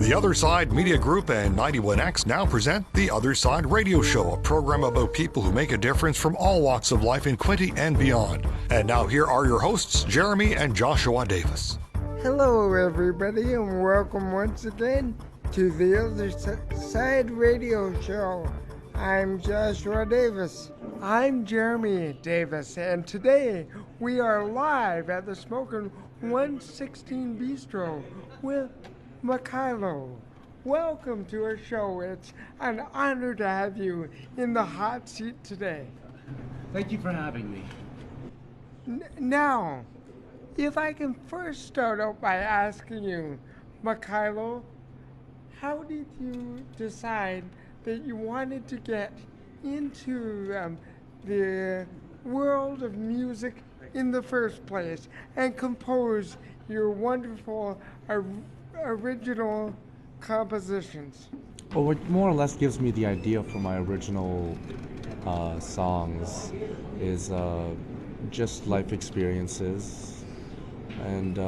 The Other Side Media Group and 91X now present The Other Side Radio Show, a program about people who make a difference from all walks of life in Quinte and beyond. And now here are your hosts, Jeremy and Joshua Davis. Hello, everybody, and welcome once again to The Other Side Radio Show. I'm Joshua Davis. I'm Jeremy Davis, and today we are live at the Smokin' 116 Bistro with Mekilo. Welcome to our show. It's an honor to have you in the hot seat today. Thank you for having me. Now, if I can first start out by asking you, Mekilo, how did you decide that you wanted to get into the world of music in the first place and compose your wonderful original compositions? Well, what more or less gives me the idea for my original songs is just life experiences and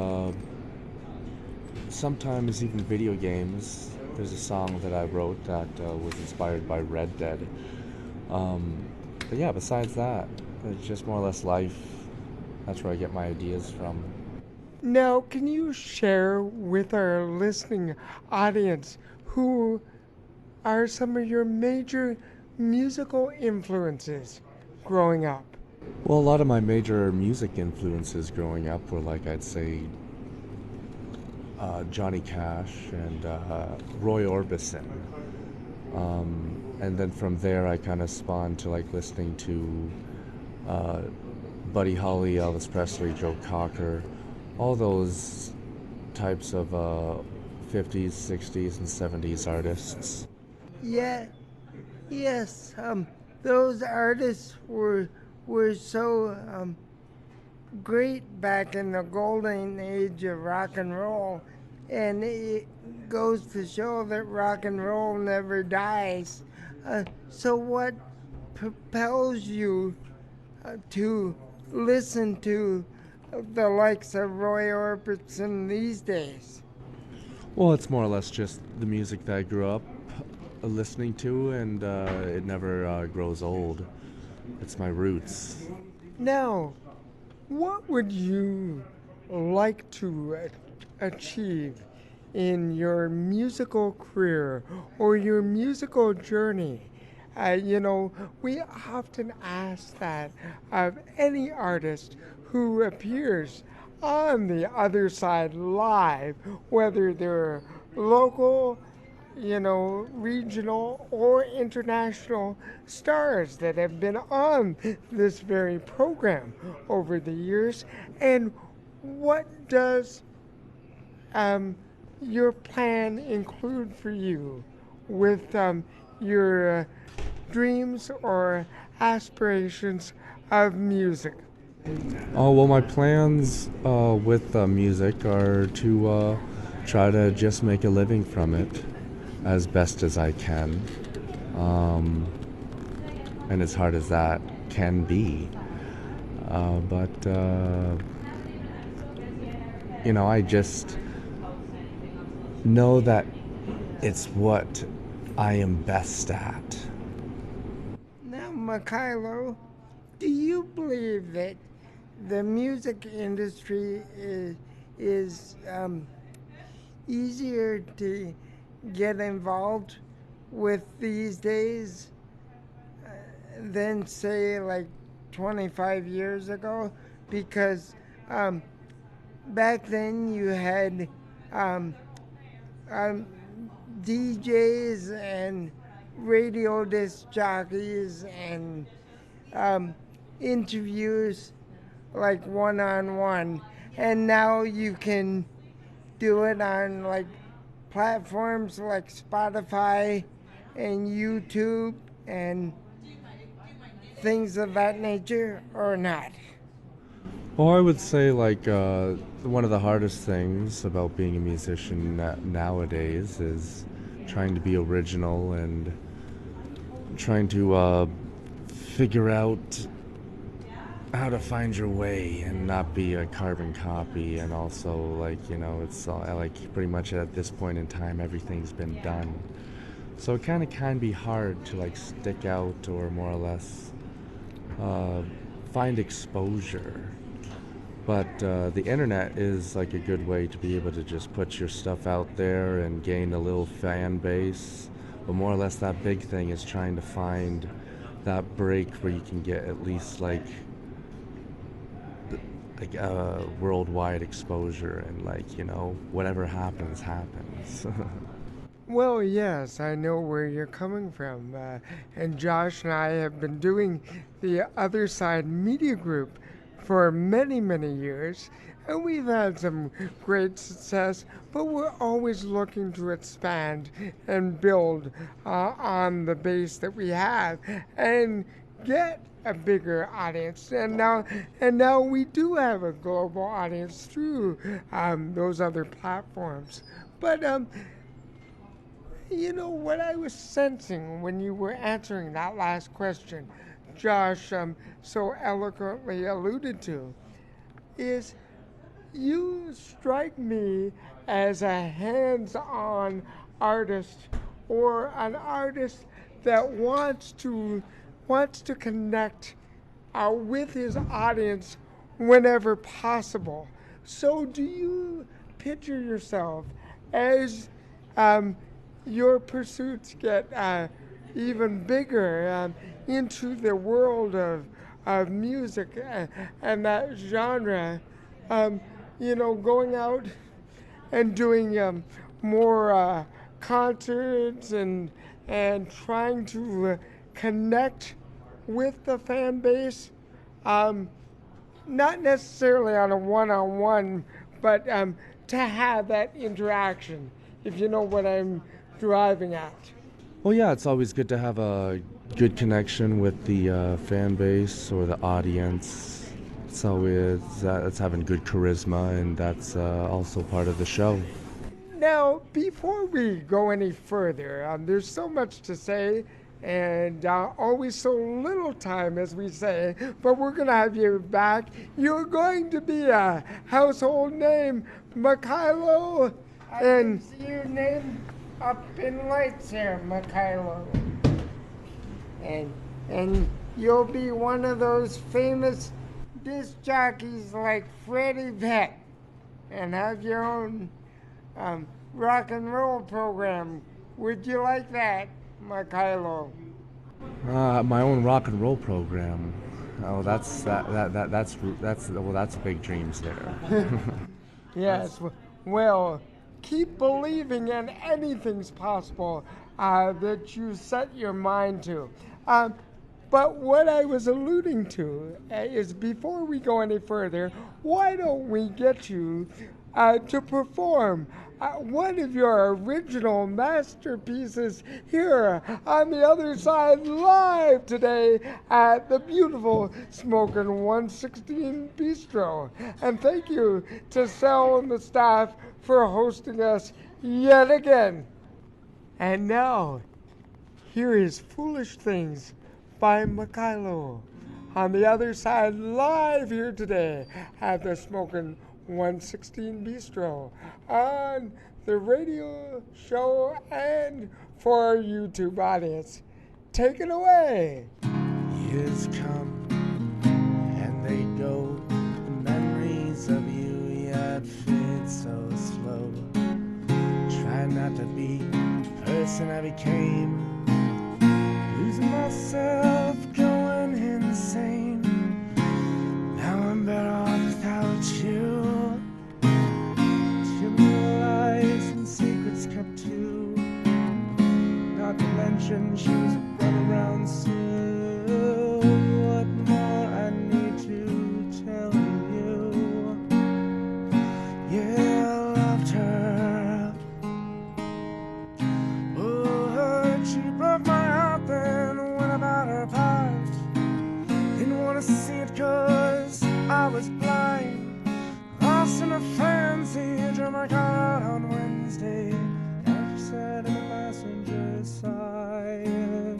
sometimes even video games. There's a song that I wrote that was inspired by Red Dead. But yeah, besides that, it's just more or less life. That's where I get my ideas from. Now, can you share with our listening audience who are some of your major musical influences growing up? Well, a lot of my major music influences growing up were, like, I'd say Johnny Cash and Roy Orbison. And then from there I kind of spawned to like listening to Buddy Holly, Elvis Presley, Joe Cocker, all those types of 50s, 60s, and 70s artists. Yeah, yes, those artists were so great back in the golden age of rock and roll, and it goes to show that rock and roll never dies. So what propels you to listen to the likes of Roy Orbison these days? Well, it's more or less just the music that I grew up listening to, and it never grows old. It's my roots. Now, what would you like to achieve in your musical career or your musical journey? We often ask that of any artist who appears on the other side live, whether they're local, regional or international stars that have been on this very program over the years. And what does your plan include for you with your dreams or aspirations of music? Oh, well, my plans with music are to try to just make a living from it as best as I can, and as hard as that can be. But I just know that it's what I am best at. Now, Mekilo, do you believe that the music industry is easier to get involved with these days than, say, like 25 years ago? Because back then you had DJs and radio disc jockeys and interviews like one-on-one, and now you can do it on like platforms like Spotify and YouTube and things of that nature, or not? Well, I would say like one of the hardest things about being a musician nowadays is trying to be original and trying to figure out how to find your way and not be a carbon copy, and also it's like pretty much at this point in time everything's been done, so it kind of can be hard to like stick out or more or less uh, find exposure. But the internet is like a good way to be able to just put your stuff out there and gain a little fan base. But more or less, that big thing is trying to find that break where you can get at least worldwide exposure, and whatever happens happens. Well, yes, I know where you're coming from. And Josh and I have been doing the Other Side Media Group for many, many years, and we've had some great success, but we're always looking to expand and build on the base that we have and get a bigger audience. And now we do have a global audience through those other platforms. But you know what I was sensing when you were answering that last question, Josh so eloquently alluded to, is you strike me as a hands-on artist, or an artist that wants to connect with his audience whenever possible. So do you picture yourself as your pursuits get even bigger into the world of music and that genre, going out and doing more concerts and trying to connect with the fan base, not necessarily on a one-on-one, but to have that interaction, if you know what I'm driving at. Well, yeah, it's always good to have a good connection with the fan base or the audience. It's always it's having good charisma, and that's also part of the show. Now, before we go any further, there's so much to say, and always so little time, as we say, but we're going to have you back. You're going to be a household name, Mekilo. I can see your name up in lights here, Mekilo. And you'll be one of those famous disc jockeys like Freddie Vett, and have your own rock and roll program. Would you like that, Mekilo? My own rock and roll program. Oh, that's big dreams there. Yes. Well, keep believing, and anything's possible that you set your mind to. But what I was alluding to is, before we go any further, why don't we get you to perform one of your original masterpieces here on the Other Side live today at the beautiful Smokin' 116 Bistro. And thank you to Sal and the staff for hosting us yet again. And now, here is Foolish Things by Mekilo on the Other Side live here today at the Smokin' 116 Bistro on the radio show and for our YouTube audience. Take it away. Years come and they go, the memories of you yet fade so slow. Try not to be the person I became, losing myself, going insane. Now I'm better off without you. Too many lies and secrets kept too. Not to mention she was running around still. What more I need to tell you? Yeah, I loved her. Oh, she broke my heart, then went about her part. Didn't want to see it 'cause I was blind. Lost in a fancy, drove my car out on Wednesday. After sat in the passenger side.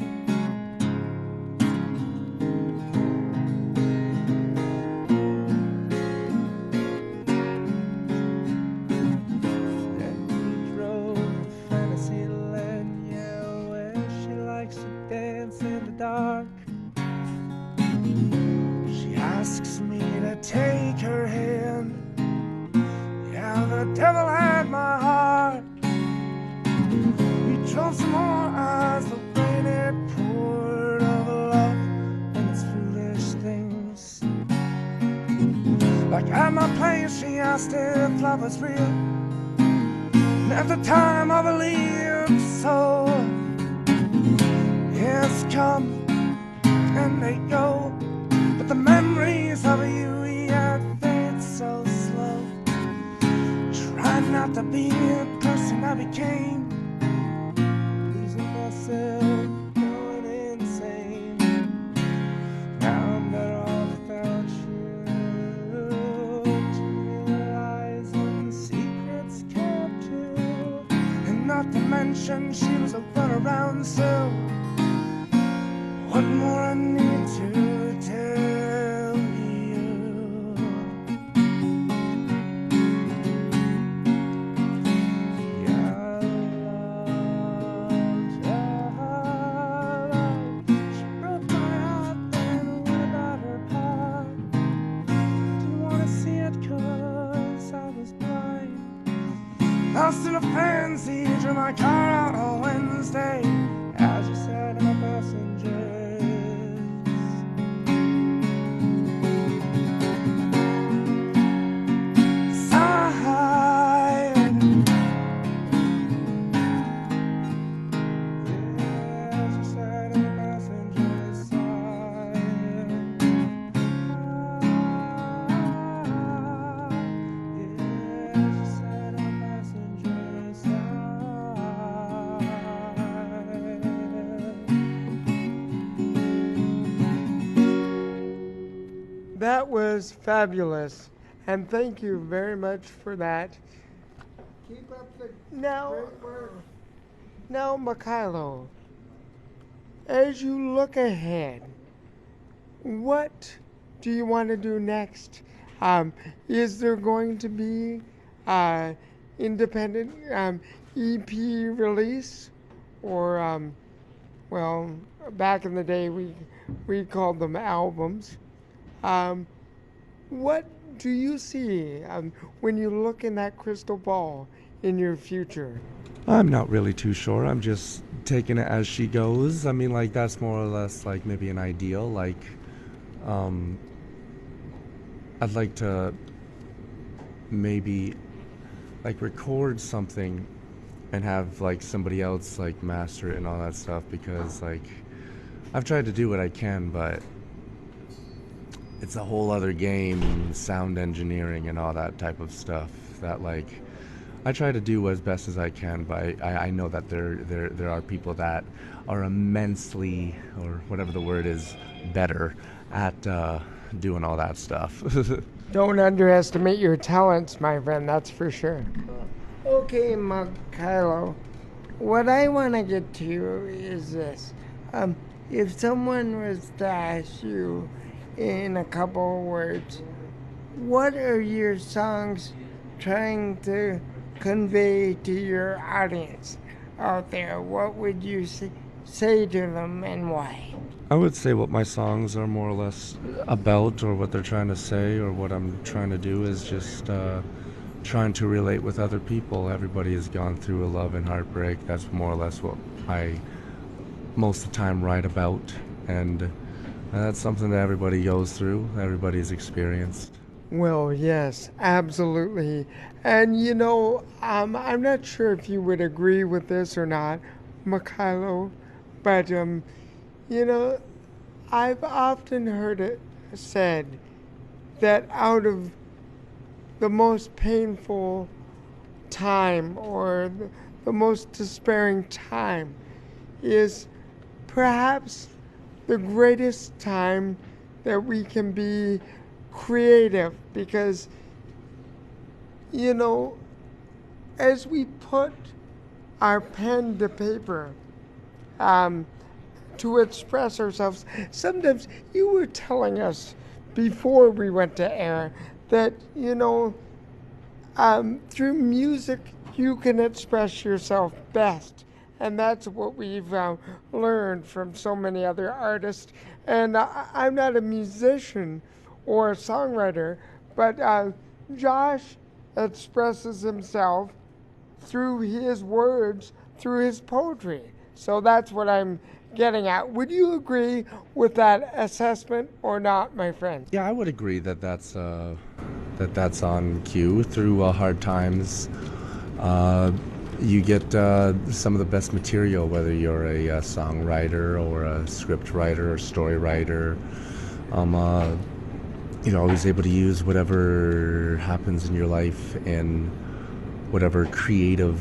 she asked if love was real. And at the time I believed so. Years come and they go, but the memories of you yet fade so slow. Try not to be the person I became, losing myself, going insane. Now I'm better off without you, to realize and secrets kept too. And not to mention she was a runaround, so what more I need to tell you? Yeah, love. She broke my heart, then what about her part? Didn't wanna see it 'cause I was blind. Lost in a fancy, drew my car out on Wednesday as you sat in my passenger. That was fabulous, and thank you very much for that. Keep up the great work. Now, Mekilo, as you look ahead, what do you want to do next? Is there going to be independent EP release, or well, back in the day we called them albums? What do you see when you look in that crystal ball in your future? I'm not really too sure. I'm just taking it as she goes. I mean, like, that's more or less like maybe an ideal. Like, I'd like to maybe like record something and have like somebody else like master it and all that stuff, because like I've tried to do what I can, but it's a whole other game, sound engineering and all that type of stuff that like I try to do as best as I can, but I know that there are people that are immensely, or whatever the word is, better at doing all that stuff. Don't underestimate your talents, my friend, that's for sure. Okay, Mekilo, what I want to get to is this. If someone was to ask you in a couple of words, what are your songs trying to convey to your audience out there? What would you say to them, and why? I would say what my songs are more or less about, or what they're trying to say, or what I'm trying to do is just trying to relate with other people. Everybody has gone through a love and heartbreak. That's more or less what I most of the time write about, and that's something that everybody goes through, everybody's experienced. Well, yes, absolutely. And you know, I'm not sure if you would agree with this or not, Mekilo, but you know, I've often heard it said that out of the most painful time, or the most despairing time, is perhaps the greatest time that we can be creative, because, you know, as we put our pen to paper to express ourselves, sometimes you were telling us before we went to air that, you know, through music you can express yourself best. And that's what we've learned from so many other artists. And I'm not a musician or a songwriter, but Josh expresses himself through his words, through his poetry. So that's what I'm getting at. Would you agree with that assessment or not, my friend? Yeah, I would agree that that's that's on cue through hard times. You get some of the best material, whether you're a songwriter or a script writer or story writer. You're always able to use whatever happens in your life and whatever creative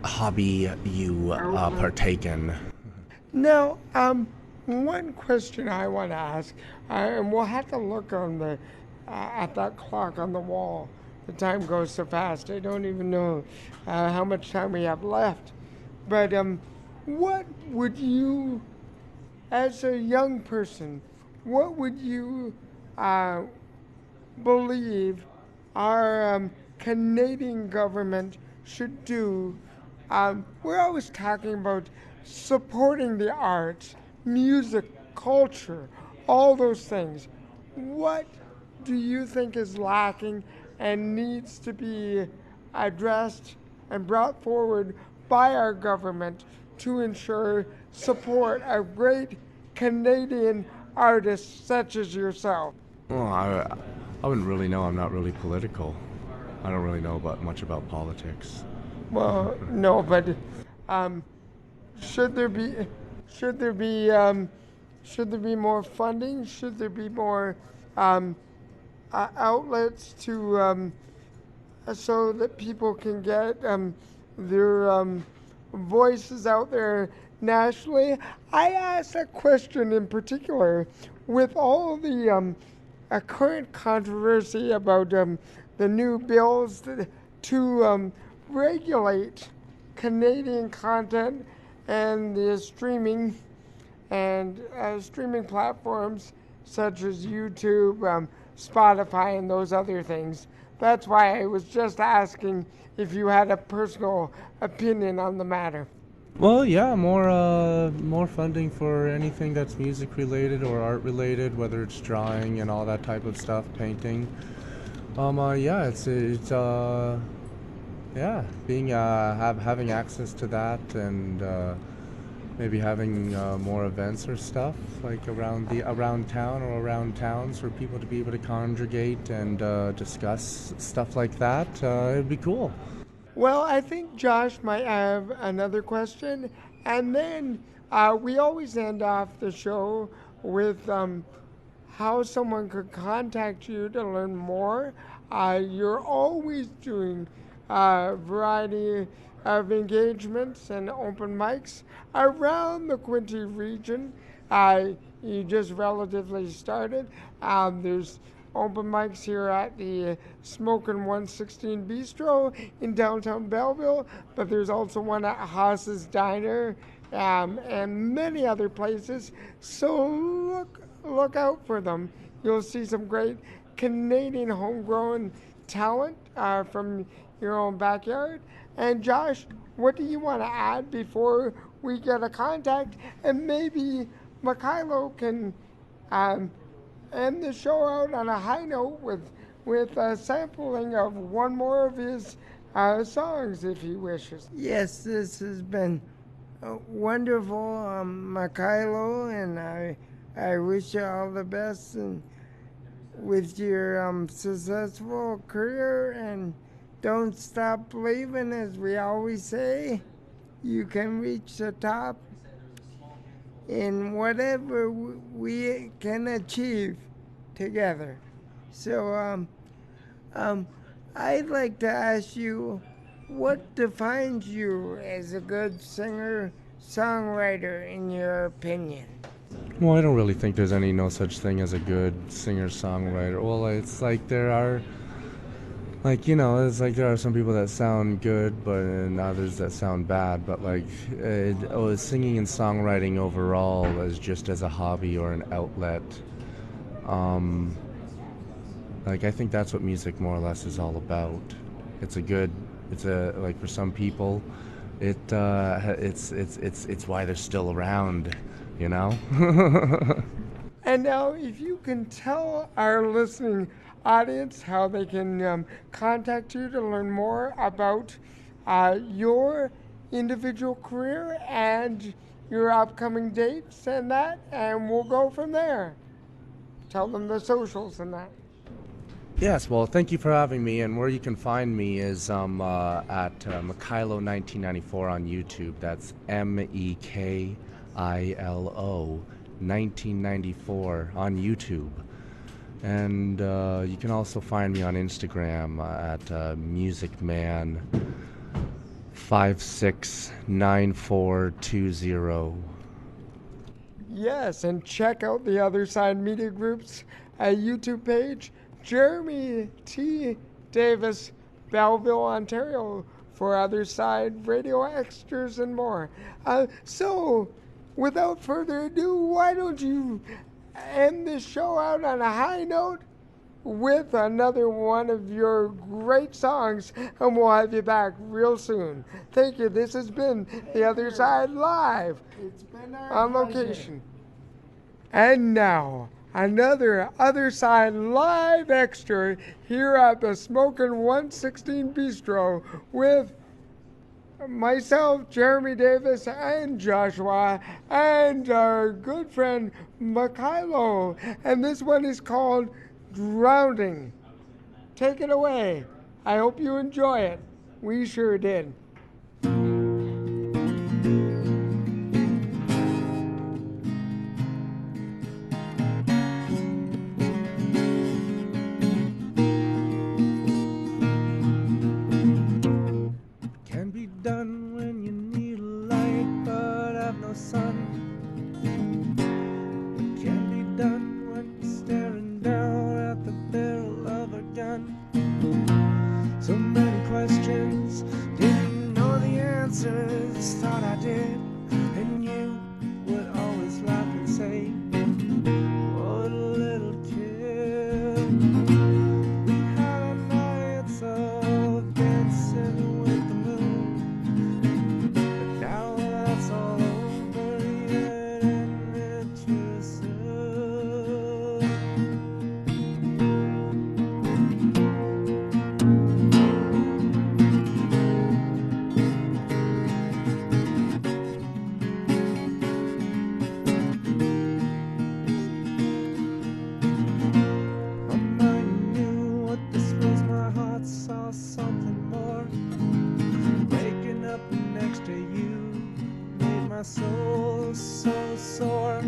hobby you partake in. Now, one question I want to ask, and we'll have to look on the at that clock on the wall. The time goes so fast. I don't even know how much time we have left. But what would you, as a young person, what would you believe our Canadian government should do? We're always talking about supporting the arts, music, culture, all those things. What do you think is lacking and needs to be addressed and brought forward by our government to ensure support of great Canadian artists such as yourself? Well, I wouldn't really know. I'm not really political. I don't really know much about politics. Well, no, but should there be should there be should there be more funding? Should there be more outlets to so that people can get their voices out there nationally? I asked that question in particular with all the current controversy about the new bills to regulate Canadian content and the streaming and streaming platforms such as YouTube, Spotify, and those other things. That's why I was just asking if you had a personal opinion on the matter. Well, yeah, more funding for anything that's music related or art related, whether it's drawing and all that type of stuff, painting. Yeah, having access to that and maybe having more events or stuff like around town or around towns for people to be able to congregate and discuss stuff like that. It'd be cool. Well, I think Josh might have another question. And then we always end off the show with how someone could contact you to learn more. You're always doing a variety of engagements and open mics around the Quinte region. You just relatively started. There's open mics here at the Smokin' 116 Bistro in downtown Belleville, but there's also one at Haas's Diner and many other places. So look out for them. You'll see some great Canadian homegrown talent from your own backyard. And Josh, what do you want to add before we get a contact? And maybe Mekilo can end the show out on a high note with a sampling of one more of his songs, if he wishes. Yes, this has been wonderful, Mekilo, and I wish you all the best and with your successful career, and don't stop believing, as we always say. You can reach the top in whatever we can achieve together. So I'd like to ask you, what defines you as a good singer-songwriter in your opinion? Well, I don't really think there's no such thing as a good singer-songwriter. Well, it's like there are, it's like there are some people that sound good, but and others that sound bad. But singing and songwriting overall is just as a hobby or an outlet. I think that's what music more or less is all about. For some people, it's why they're still around, you know? And now, if you can tell our listening audience how they can contact you to learn more about your individual career and your upcoming dates and that, and we'll go from there. Tell them the socials and that. Yes, well, thank you for having me. And where you can find me is at Mekilo 1994 on YouTube. That's Mekilo 1994 on YouTube. And you can also find me on Instagram at musicman569420. Yes, and check out the Other Side Media Group's YouTube page, Jeremy T. Davis, Belleville, Ontario, for Other Side Radio extras and more. So, without further ado, why don't you end this show out on a high note with another one of your great songs, and we'll have you back real soon. Thank you. This has been The Other Side Live. It's been on location. And now, another Other Side Live extra here at the Smokin' 116 Bistro with myself, Jeremy Davis, and Joshua, and our good friend Mekilo. And this one is called Drowning. Take it away. I hope you enjoy it. We sure did. Can be done when you need a light but have no sun. It can be done when you're staring down at the barrel of a gun. So many questions, didn't know the answers, thought I did. And you would always laugh and say, what a little kid. We had our nights of dancing with the moon, but now that's all over, yet ended too soon. My mind knew what this was, my heart saw something more. Waking up next to you made my soul so sore.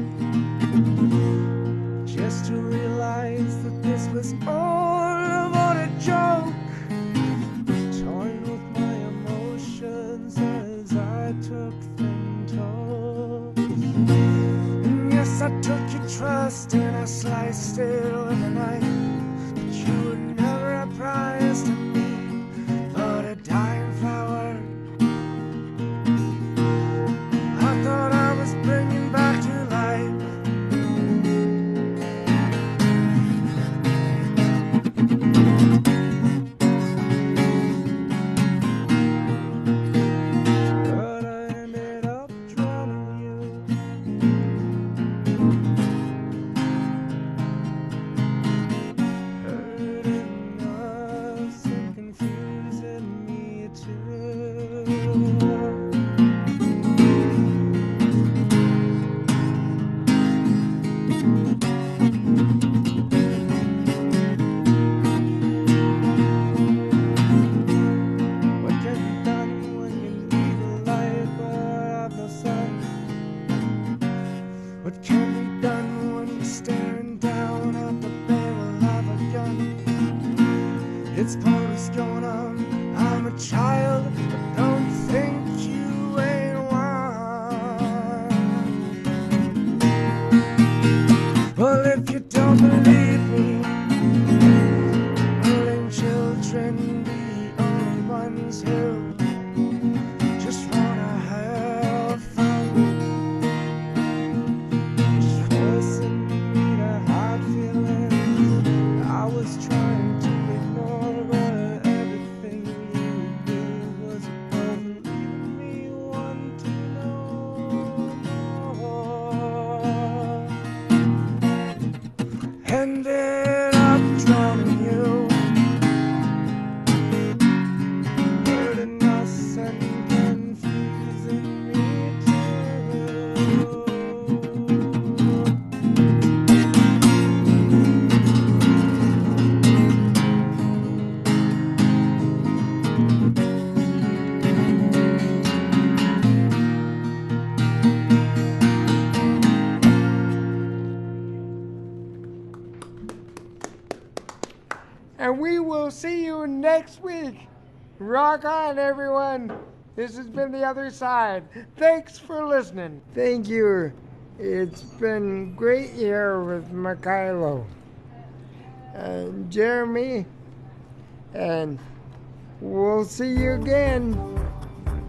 Just to realize that this was all but a joke. Toying with my emotions as I took them toes. And yes, I took your trust and I sliced it with a knife. But you were never a prize to me, but a dying flower. I thought I was bringing back to life. But I ended up drowning you. Hurting us and confusing me too. What can be done when you need a light but have no sun? What can be done when you're staring down at the barrel of a gun? It's pointless going on. I'm a child, but don't think you ain't one. Well, if you don't believe me, willing children be the only ones who just wanna have fun. Just forcing me to hide feelings I was trying to ignore, but everything you did was above leaving me wanting to know more. Ended up drowning you, hurting us and confusing me too. we'll see you next week. Rock on, everyone. This has been The Other Side. Thanks for listening. Thank you. It's been great here with Mekilo and Jeremy, and we'll see you again.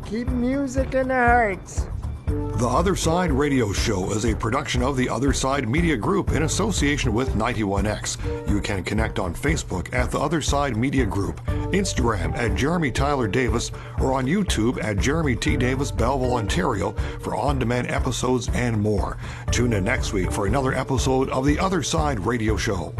Keep music in our hearts. The Other Side Radio Show is a production of the Other Side Media Group in association with 91X. You can connect on Facebook at the Other Side Media Group, Instagram at Jeremy Tyler Davis, or on YouTube at Jeremy T. Davis, Belleville, Ontario for on-demand episodes and more. Tune in next week for another episode of the Other Side Radio Show.